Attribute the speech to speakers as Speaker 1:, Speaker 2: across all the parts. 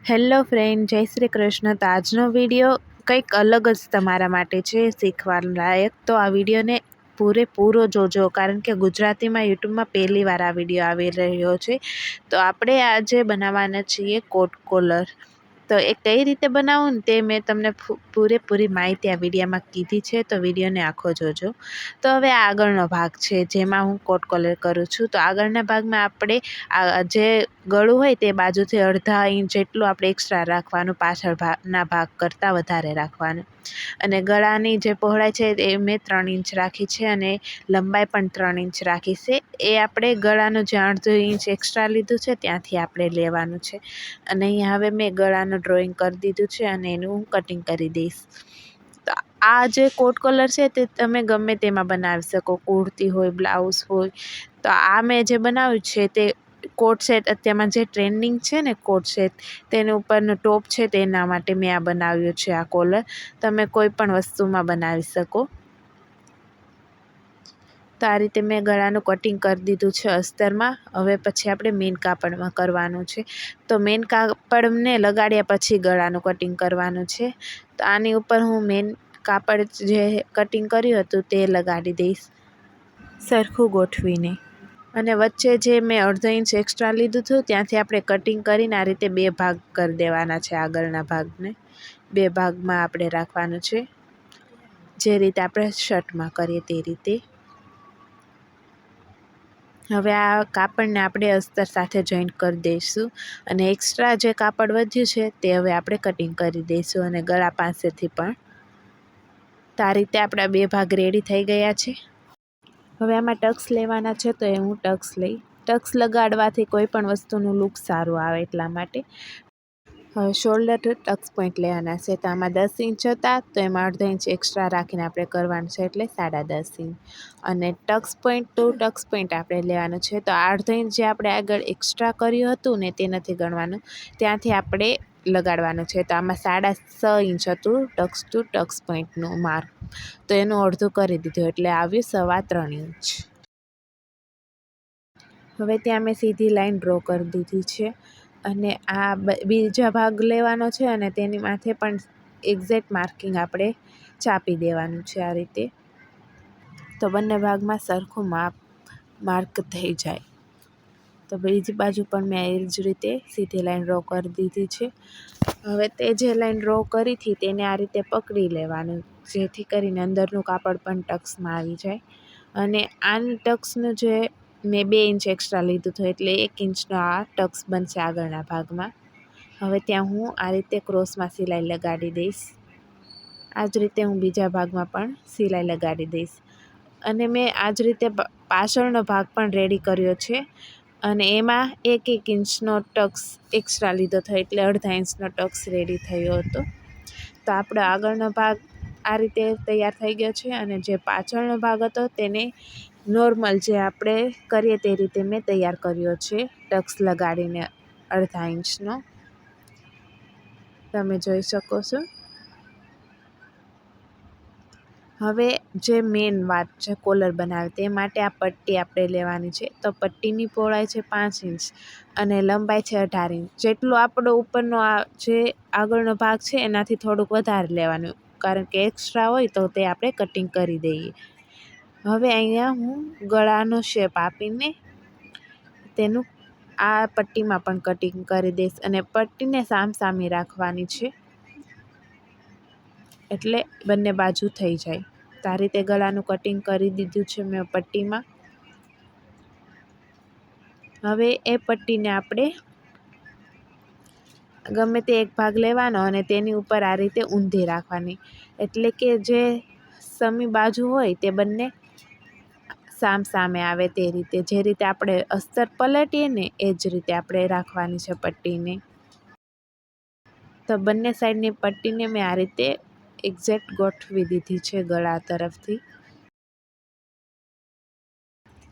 Speaker 1: Hello friend, જય શ્રી કૃષ્ણ. તો આજનો વિડીયો કંઈક અલગ જ તમારા માટે છે, શીખવા લાયક. તો આ વિડીયોને પૂરેપૂરો જોજો, કારણ કે ગુજરાતીમાં યુટ્યુબમાં પહેલી વાર આ વિડીયો આવી રહ્યો છે. તો આપણે આજે બનાવવાના છીએ કોટ કોલર. તો એ કઈ રીતે બનાવવું ને તે મેં તમને પૂરેપૂરી માહિતી આ વિડીયોમાં કીધી છે, તો વિડીયોને આખો જોજો. તો હવે આગળનો ભાગ છે જેમાં હું કોટ કોલર કરું છું. તો આગળના ભાગમાં આપણે જે ગળું હોય તે બાજુથી અડધા ઇંચ જેટલું આપણે એક્સ્ટ્રા રાખવાનું, પાછળના ભાગ કરતાં વધારે રાખવાનું. અને ગળાની જે પહોળાઈ છે એ મેં 3 ઇંચ રાખી છે અને લંબાઈ પણ 3 ઇંચ રાખી છે. એ આપણે ગળાનું જે અડધો ઇંચ એક્સ્ટ્રા લીધું છે ત્યાંથી આપણે લેવાનું છે. અને અહીંયા હવે મેં ગળાનું ડ્રોઈંગ કરી દીધું છે અને એનું હું કટિંગ કરી દઈશ. તો આ જે કોટ કોલર છે તે તમે ગમે તેમાં બનાવી શકો, કુર્તી હોય, બ્લાઉઝ હોય. તો આ મેં જે બનાવ્યું છે તે કોટ સેટ, અત્યારમાં જે ટ્રેન્ડિંગ છે ને કોટ સેટ, તેની ઉપરનો ટોપ છે તેના માટે મેં આ બનાવ્યું છે. આ કોલર તમે કોઈ પણ વસ્તુમાં બનાવી શકો. તો આ રીતે મેં ગળાનું કટિંગ કરી દીધું છે અસ્તરમાં. હવે પછી આપણે મેઇન કાપડમાં કરવાનું છે. તો મેઇન કાપડને લગાડ્યા પછી ગળાનું કટિંગ કરવાનું છે. તો આની ઉપર હું મેઇન કાપડ જે કટિંગ કર્યું હતું તે લગાડી દઈશ સરખું ગોઠવીને. અને વચ્ચે જે મેં અડધો ઇંચ એક્સ્ટ્રા લીધું હતું ત્યાંથી આપણે કટિંગ કરીને આ રીતે 2 ભાગ કરી દેવાના છે. આગળના ભાગને 2 ભાગમાં આપણે રાખવાનું છે, જે રીતે આપણે શર્ટમાં કરીએ તે રીતે. હવે આ કાપડને આપણે અસ્તર સાથે જોઈન્ટ કરી દઈશું અને એક્સ્ટ્રા જે કાપડ વધ્યું છે તે હવે આપણે કટિંગ કરી દઈશું અને ગળા પાસેથી પણ. તો આ રીતે આપણા 2 ભાગ રેડી થઈ ગયા છે. હવે આમાં ટક્સ લેવાના છે, તો હું ટક્સ લગાડવાથી કોઈ પણ વસ્તુનું લુક સારું આવે એટલા માટે. હવે શોલ્ડર ટુ ટક્સ પોઈન્ટ લેવાના છે. તો આમાં 10 ઇંચ હતા, તો એમાં અડધો ઇંચ એક્સ્ટ્રા રાખીને આપણે કરવાનું છે, એટલે 10.5 ઇંચ. અને tucks point to tucks point આપણે લેવાનું છે. તો અડધો ઇંચ જે આપણે આગળ એક્સ્ટ્રા કર્યું હતું ને તે નથી ગણવાનું, ત્યાંથી આપણે લગાડવાનું છે. તો આમાં 6.5 ઇંચ હતું ટક્સ ટુ ટક્સ પોઈન્ટનું માર્ક, તો એનું અડધું કરી દીધું એટલે આવ્યું 3.25 ઇંચ. હવે ત્યાં મેં સીધી લાઈન ડ્રો કરી દીધી છે અને આ બીજા ભાગ લેવાનો છે અને તેની માથે પણ એક્ઝેક્ટ માર્કિંગ આપણે ચાપી દેવાનું છે આ રીતે. તો બંને ભાગમાં સરખું માર્ક થઈ જાય. તો બીજી બાજુ પણ મેં એ જ રીતે સીધી લાઈન ડ્રો કરી દીધી છે. હવે તે જે લાઈન ડ્રો કરી હતી તેને આ રીતે પકડી લેવાનું, જેથી કરીને અંદરનું કાપડ પણ ટક્સમાં આવી જાય. અને આની ટક્સનું જે મેં 2 ઇંચ એક્સ્ટ્રા લીધું હતું એટલે 1 ઇંચનો આ ટક્સ બનશે આગળના ભાગમાં. હવે ત્યાં હું આ રીતે ક્રોસમાં સિલાઈ લગાડી દઈશ. આ જ રીતે હું બીજા ભાગમાં પણ સિલાઈ લગાડી દઈશ. અને મેં આ જ રીતે પાછળનો ભાગ પણ રેડી કર્યો છે અને એમાં 1 ઇંચનો ટક્સ એક્સ્ટ્રા લીધો હતો એટલે અડધા ઇંચનો ટક્સ રેડી થયો હતો. તો આપણો આગળનો ભાગ આ રીતે તૈયાર થઈ ગયો છે અને જે પાછળનો ભાગ હતો તેને નોર્મલ જે આપણે કરીએ તે રીતે મેં તૈયાર કર્યો છે, ટક્સ લગાડીને અડધા ઇંચનો. તમે જોઈ શકો છો. હવે જે મેઇન વાત છે કોલર બનાવે તે માટે આ પટ્ટી આપણે લેવાની છે. તો પટ્ટીની પહોળાઈ છે 5 ઇંચ અને લંબાઈ છે 18 ઇંચ. જેટલો આપણો ઉપરનો આ જે આગળનો ભાગ છે એનાથી થોડુંક વધારે લેવાનું, કારણ કે એક્સ્ટ્રા હોય તો તે આપણે કટિંગ કરી દઈએ. હવે અહીંયા હું ગળાનો શેપ આપીને તેનું આ પટ્ટીમાં પણ કટિંગ કરી દઈશ અને પટ્ટીને સામસામી રાખવાની છે એટલે બંને બાજુ થઈ જાય. તો આ રીતે ગળાનું કટિંગ કરી દીધું છે મેં પટ્ટીમાં. હવે એ પટ્ટીને આપણે ગમે તે એક ભાગ લેવાનો અને તેની ઉપર આ રીતે ઊંધી રાખવાની, એટલે કે જે સમી બાજુ હોય તે બંને સામસામે આવે તે રીતે. જે રીતે આપણે અસ્તર પલટીએ ને એ જ રીતે આપણે રાખવાની છે પટ્ટીને. તો બંને સાઈડની પટ્ટીને મેં આ રીતે એક્ઝેક્ટ ગોઠવી દીધી છે ગળા તરફથી.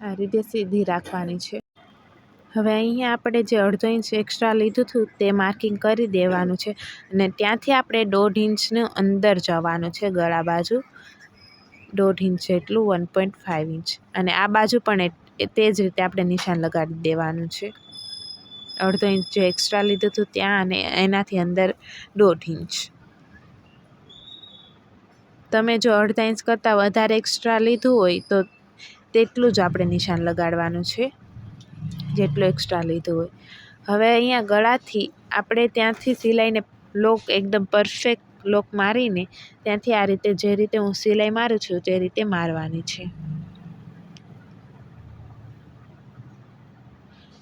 Speaker 1: આ રીતે સીધી રાખવાની છે. હવે અહીંયા આપણે જે અડધો ઇંચ એક્સ્ટ્રા લીધું હતું તે માર્કિંગ કરી દેવાનું છે અને ત્યાંથી આપણે 1.5 ઇંચનું અંદર જવાનું છે ગળા બાજુ, 1.5 ઇંચ જેટલું, 1.5 ઇંચ. અને આ બાજુ પણ તે જ રીતે આપણે નિશાન લગાડી દેવાનું છે અડધો ઇંચ જે એક્સ્ટ્રા લીધું હતું ત્યાં અને એનાથી અંદર 1.5 ઇંચ. તમે જો અડધા ઇંચ કરતાં વધારે એક્સ્ટ્રા લીધું હોય તો તેટલું જ આપણે નિશાન લગાડવાનું છે, જેટલું એક્સ્ટ્રા લીધું હોય. હવે અહીંયા ગળાથી આપણે ત્યાંથી સિલાઈને લોક એકદમ પરફેક્ટ લોક મારીને ત્યાંથી આ રીતે જે રીતે હું સિલાઈ મારું છું તે રીતે મારવાની છે.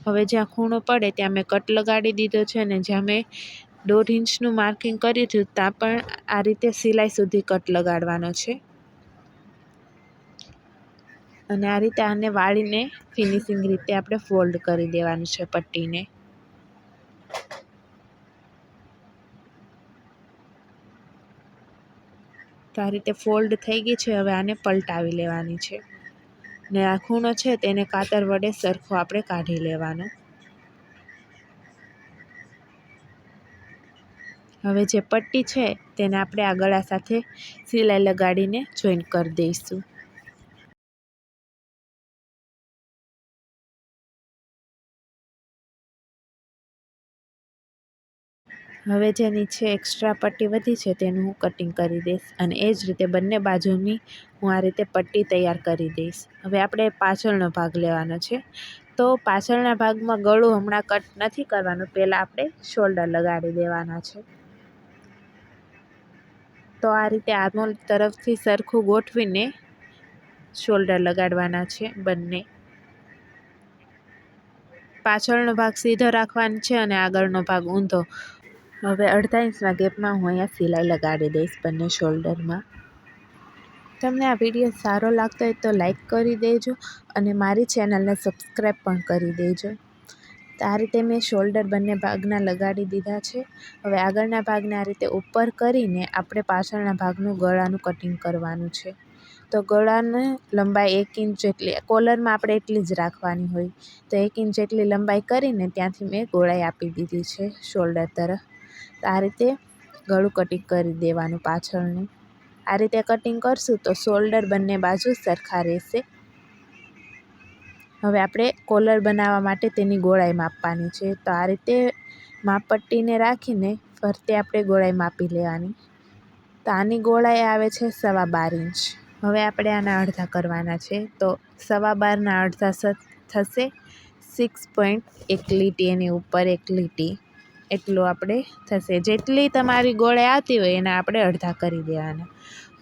Speaker 1: હવે જ્યાં ખૂણો પડે ત્યાં મેં કટ લગાડી દીધો છે અને જ્યાં મેં 1.5 ઇંચનું માર્કિંગ કર્યું હતું ત્યાં પણ આ રીતે સિલાઈ સુધી કટ લગાડવાનો છે. અને આ રીતે આને વાળીને ફિનિશિંગ રીતે આપણે ફોલ્ડ કરી દેવાનું છે પટ્ટીને. તો આ રીતે ફોલ્ડ થઈ ગઈ છે. હવે આને પલટાવી લેવાની છે ને આ ખૂણો છે તેને કાતર વડે સરખો આપણે કાઢી લેવાનો. હવે જે પટ્ટી છે તેને આપણે આ ગળા સાથે સિલાઈ લગાડીને જોઈન્ટ કરી દઈશું. હવે જે નીચે એક્સ્ટ્રા પટ્ટી વધી છે તેનું હું કટિંગ કરી દઈશ અને એ જ રીતે બંને બાજુની હું આ રીતે પટ્ટી તૈયાર કરી દઈશ. હવે આપણે પાછળનો ભાગ લેવાનો છે. તો પાછળના ભાગમાં ગળું હમણાં કટ નથી કરવાનું, પહેલાં આપણે શોલ્ડર લગાડી દેવાના છે. તો આ રીતે આર્મહોલ તરફથી સરખું ગોઠવીને શોલ્ડર લગાડવાના છે બંને. પાછળનો ભાગ સીધો રાખવાનો છે અને આગળનો ભાગ ઊંધો. હવે અડધા ઇંચના ગેપમાં હું અહીંયા સિલાઈ લગાડી દઈશ બંને શોલ્ડરમાં. તમને આ વિડીયો સારો લાગતો હોય તો લાઈક કરી દેજો અને મારી ચેનલને સબસ્ક્રાઈબ પણ કરી દેજો. તો આ રીતે મેં શોલ્ડર બંને ભાગના લગાડી દીધા છે. હવે આગળના ભાગને આ રીતે ઉપર કરીને આપણે પાછળના ભાગનું ગળાનું કટિંગ કરવાનું છે. તો ગળાની લંબાઈ 1 ઇંચ જેટલી, કોલરમાં આપણે એટલી જ રાખવાની હોય. તો 1 ઇંચ જેટલી લંબાઈ કરીને ત્યાંથી મેં ગોળાઈ આપી દીધી છે શોલ્ડર તરફ. તો આ રીતે ગળું કટિંગ કરી દેવાનું પાછળનું. આ રીતે કટિંગ કરશું તો શોલ્ડર બંને બાજુ સરખા રહેશે. હવે આપણે કોલર બનાવવા માટે તેની ગોળાઈ માપવાની છે. તો આ રીતે માપપટ્ટીને રાખીને ફરતે આપણે ગોળાઈ માપી લેવાની. તો આની ગોળાઈ આવે છે 12.5 ઇંચ. હવે આપણે આના અડધા કરવાના છે. તો 12.5ના અડધા થશે 6.1 લીટી, એની ઉપર 1 લીટી એટલું આપણે થશે. જેટલી તમારી ગોળાઈ આવતી હોય એના આપણે અડધા કરી દેવાના.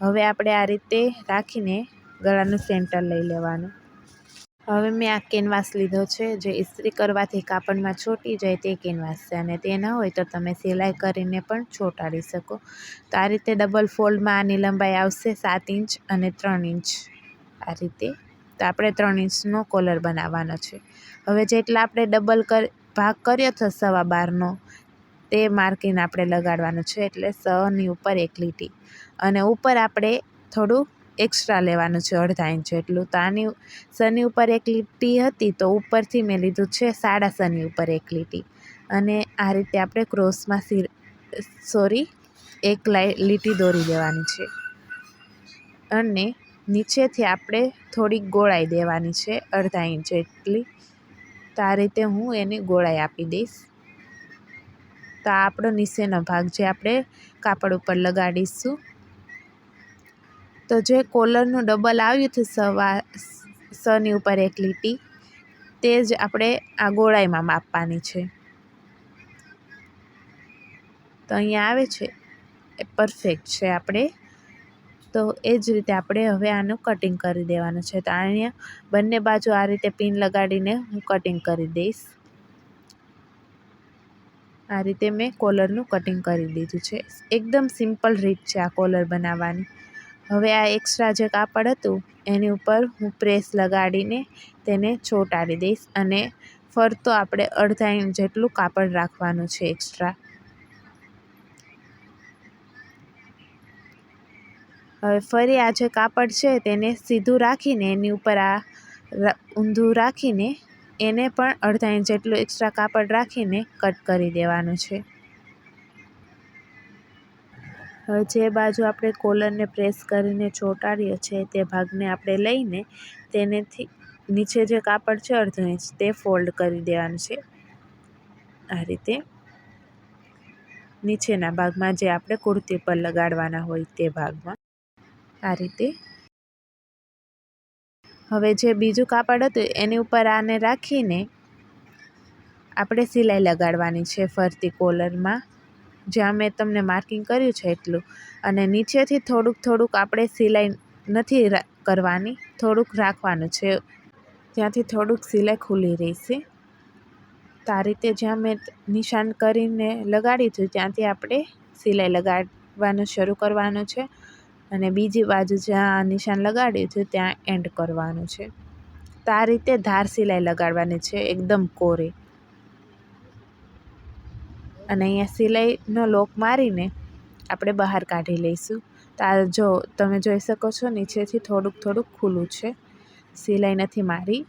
Speaker 1: હવે આપણે આ રીતે રાખીને ગળાનું સેન્ટર લઈ લેવાનું. હવે મેં આ કેનવાસ લીધો છે, જે ઇસ્ત્રી કરવાથી કાપડમાં ચોંટી જાય તે કેનવાસ છે અને તે ન હોય તો તમે સિલાઈ કરીને પણ ચોંટાડી શકો. તો આ રીતે ડબલ ફોલ્ડમાં આની લંબાઈ આવશે 7 ઇંચ અને 3 ઇંચ આ રીતે. તો આપણે 3 ઇંચનો કોલર બનાવવાનો છે. હવે જેટલા આપણે ડબલ ભાગ કર્યો હતો 12.5નો તે માર્કિંગ આપણે લગાડવાનું છે, એટલે 6ની ઉપર 1 લીટી અને ઉપર આપણે થોડું એક્સ્ટ્રા લેવાનું છે 1/2 ઇંચ જેટલું. તો આની 6ની ઉપર 1 લીટી હતી તો ઉપરથી મેં લીધું છે 6.5ની ઉપર 1 લીટી અને આ રીતે આપણે ક્રોસમાં એક લીટી દોરી દેવાની છે અને નીચેથી આપણે થોડીક ગોળાઈ દેવાની છે 1/2 ઇંચ જેટલી. તો આ રીતે હું એની ગોળાઈ આપી દઈશ. તો આ આપણો નીચેનો ભાગ જે આપણે કાપડ ઉપર લગાડીશું. તો જે કોલરનું ડબલ આવ્યું હતું 6ની ઉપર 1 લીટી તે જ આપણે આ ગોળાઈમાં માપવાની છે. તો અહીંયા આવે છે એ પરફેક્ટ છે આપણે. તો એ જ રીતે આપણે હવે આનું કટિંગ કરી દેવાનું છે. તો અહીંયા બંને બાજુ આ રીતે પિન લગાડીને હું કટિંગ કરી દઈશ. આ રીતે મેં કોલરનું કટિંગ કરી દીધું છે. એકદમ સિમ્પલ રીત છે આ કોલર બનાવવાની. હવે આ એક્સ્ટ્રા જે કાપડ હતું એની ઉપર હું પ્રેસ લગાડીને તેને ચોંટાડી દઈશ અને ફરતો આપણે 1/2 ઇંચ જેટલું કાપડ રાખવાનું છે એક્સ્ટ્રા. હવે ફરી આ જે કાપડ છે તેને સીધું રાખીને એની ઉપર આ ઊંધું રાખીને એને પણ 1/2 ઇંચ જેટલું એક્સ્ટ્રા કાપડ રાખીને કટ કરી દેવાનું છે. હવે જે બાજુ આપણે કોલરને પ્રેસ કરીને ચોંટાડ્યો છે તે ભાગને આપણે લઈને તેનેથી નીચે જે કાપડ છે 1/2 ઇંચ તે ફોલ્ડ કરી દેવાનું છે. આ રીતે નીચેના ભાગમાં જે આપણે કુર્તી પર લગાડવાના હોય તે ભાગમાં આ રીતે. હવે જે બીજું કાપડ હતું એની ઉપર આને રાખીને આપણે સિલાઈ લગાડવાની છે ફરતી કોલરમાં, જ્યાં મેં તમને માર્કિંગ કર્યું છે એટલું. અને નીચેથી થોડુંક આપણે સિલાઈ નથી કરવાની, થોડુંક રાખવાનું છે, ત્યાંથી થોડુંક સિલાઈ ખુલ્લી રહેશે. તો આ રીતે જ્યાં મેં નિશાન કરીને લગાડ્યું હતું ત્યાંથી આપણે સિલાઈ લગાડવાનું શરૂ કરવાનું છે અને બીજી બાજુ જ્યાં નિશાન લગાડ્યું હતું ત્યાં એન્ડ કરવાનું છે. તો આ રીતે ધાર સિલાઈ લગાડવાની છે એકદમ કોરી. અને અહીંયા સિલાઈનો લોક મારીને આપણે બહાર કાઢી લઈશું. તો આ જો તમે જોઈ શકો છો નીચેથી થોડુંક ખુલ્લું છે, સિલાઈ નથી મારી,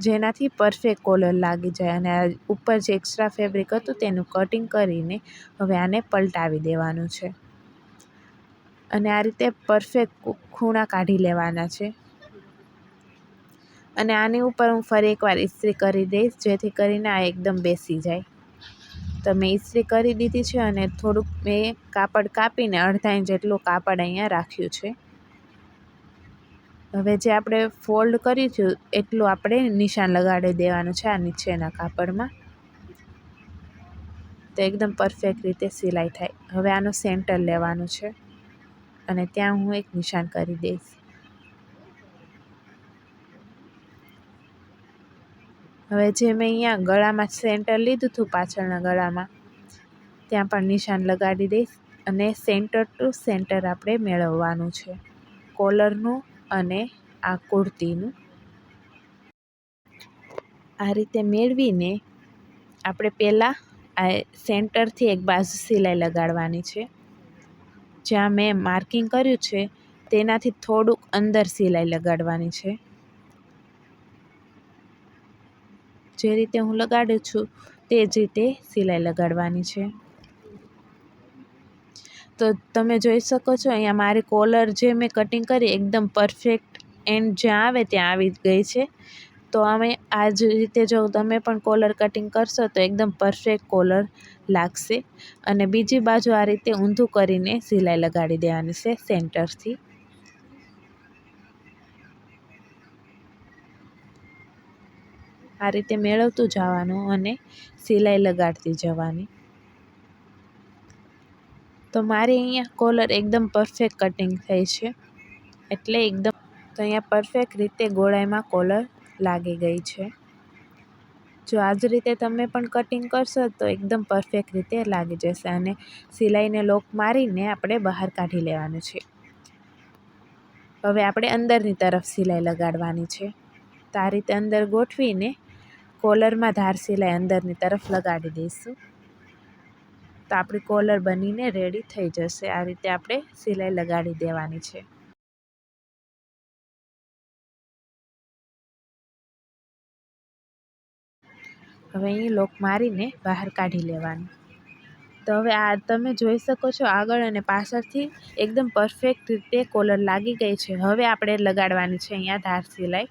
Speaker 1: જેનાથી પરફેક્ટ કોલર લાગી જાય. અને આ ઉપર જે એક્સ્ટ્રા ફેબ્રિક હતું તેનું કટિંગ કરીને હવે આને પલટાવી દેવાનું છે અને આ રીતે પરફેક્ટ ખૂણા કાઢી લેવાના છે. અને આની ઉપર હું ફરી એકવાર ઇસ્ત્રી કરી દઈશ, જેથી કરીને આ એકદમ બેસી જાય. તો મેં ઇસ્ત્રી કરી દીધી છે અને થોડુંક મેં કાપડ કાપીને અડધા ઇંચ જેટલું કાપડ અહીંયા રાખ્યું છે. હવે જે આપણે ફોલ્ડ કર્યું છે એટલું આપણે નિશાન લગાડી દેવાનું છે આ નીચેના કાપડમાં, તો એકદમ પરફેક્ટ રીતે સિલાઈ થાય. હવે આનું સેન્ટર લેવાનું છે અને ત્યાં હું એક નિશાન કરી દઈશ. હવે જે મેં અહીંયા ગળામાં સેન્ટર લીધું હતું પાછળના ગળામાં, ત્યાં પણ નિશાન લગાડી દઈશ. અને સેન્ટર ટુ સેન્ટર આપણે મેળવવાનું છે કોલરનું અને આ કુર્તીનું. આ રીતે મેળવીને આપણે પહેલાં આ સેન્ટરથી એક બાજુ સિલાઈ લગાડવાની છે. જ્યાં મેં માર્કિંગ કર્યું છે તેનાથી થોડુંક અંદર સિલાઈ લગાડવાની છે. જે રીતે હું લગાડું છું તે જ રીતે સિલાઈ લગાડવાની છે. તો તમે જોઈ શકો છો અહીંયા મારી કોલર જે મેં કટિંગ કરી એકદમ પરફેક્ટ એન્ડ જ્યાં આવે ત્યાં આવી ગઈ છે. તો અમે આ જ રીતે જો તમે પણ કોલર કટિંગ કરશો તો એકદમ પરફેક્ટ કોલર લાગશે. અને બીજી બાજુ આ રીતે ઊંધું કરીને સિલાઈ લગાડી દેવાની છે સેન્ટરથી. આ રીતે મેળવતું જવાનું અને સિલાઈ લગાડતી જવાની. તો મારી અહીંયા કોલર એકદમ પરફેક્ટ કટિંગ થઈ છે, એટલે એકદમ તો અહીંયા પરફેક્ટ રીતે ગોળાઈમાં કોલર લાગી ગઈ છે. જો આ જ રીતે તમે પણ કટિંગ કરશો તો એકદમ પરફેક્ટ રીતે લાગી જશે. અને સિલાઈને લોક મારીને આપણે બહાર કાઢી લેવાનું છે. હવે આપણે અંદરની તરફ સિલાઈ લગાડવાની છે. તો આ રીતે અંદર ગોઠવીને કોલરમાં ધાર સિલાઈ અંદરની તરફ લગાડી દઈશું. તો આપણી કોલર બનીને રેડી થઈ જશે. આ રીતે આપણે સિલાઈ લગાડી દેવાની છે. હવે અહીં લોક મારીને બહાર કાઢી લેવાનું. તો હવે આ તમે જોઈ શકો છો આગળ અને પાછળથી એકદમ પરફેક્ટ રીતે કોલર લાગી ગઈ છે. હવે આપણે લગાડવાની છે અહીંયા ધાર સિલાઈ,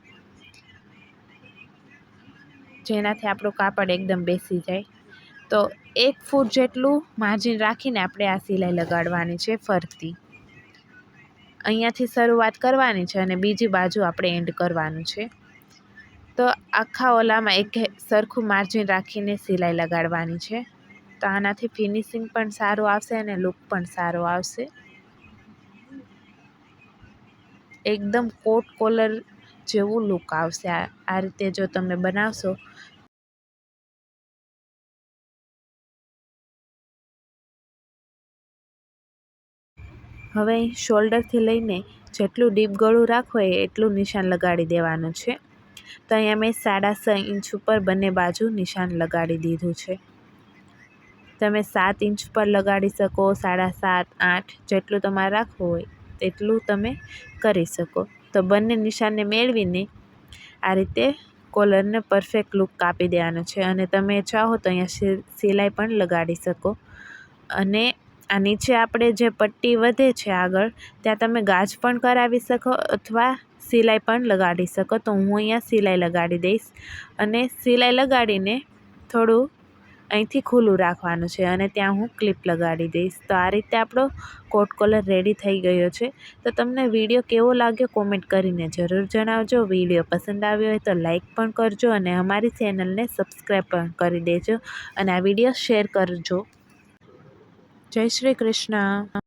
Speaker 1: જેનાથી આપણું કાપડ એકદમ બેસી જાય. તો 1 ફૂટ જેટલું માર્જિન રાખીને આપણે આ સિલાઈ લગાડવાની છે ફરતી. અહીંયાથી શરૂઆત કરવાની છે અને બીજી બાજુ આપણે એન્ડ કરવાનું છે. તો આખા ઓલામાં એક સરખું માર્જિન રાખીને સિલાઈ લગાડવાની છે. તો આનાથી ફિનિશિંગ પણ સારું આવશે અને લુક પણ સારો આવશે. એકદમ કોટ કોલર જેવું લુક આવશે આ રીતે જો તમે બનાવશો. હવે શોલ્ડરથી લઈને જેટલું ડીપ ગળું રાખવું હોય એટલું નિશાન લગાડી દેવાનું છે. તો અહીંયા મેં 6.5 ઇંચ ઉપર બંને બાજુ નિશાન લગાડી દીધું છે. તમે 7 ઇંચ પર લગાડી શકો, 7.5, 8 જેટલું તમારે રાખવું હોય તેટલું તમે કરી શકો. તો બંને નિશાનને મેળવીને આ રીતે કોલરને પરફેક્ટ લુક આપી દેવાનો છે. અને તમે ચાહો તો અહીંયા સિલાઈ પણ લગાડી શકો. અને આ નીચે આપણે જે પટ્ટી વધે છે આગળ, ત્યાં તમે ગાજ પણ કરાવી શકો અથવા સિલાઈ પણ લગાડી શકો. તો હું અહીંયા સિલાઈ લગાડી દઈશ અને સિલાઈ લગાડીને થોડું અહીંથી ખુલ્લું રાખવાનું છે અને ત્યાં હું ક્લિપ લગાડી દઈશ. તો આ રીતે આપણો કોટ કોલર રેડી થઈ ગયો છે. તો તમને વિડીયો કેવો લાગ્યો કોમેન્ટ કરીને જરૂર જણાવજો. વિડીયો પસંદ આવ્યો હોય તો લાઈક પણ કરજો અને અમારી ચેનલને સબસ્ક્રાઈબ પણ કરી દેજો અને આ વિડીયો શેર કરજો. જય શ્રી કૃષ્ણ.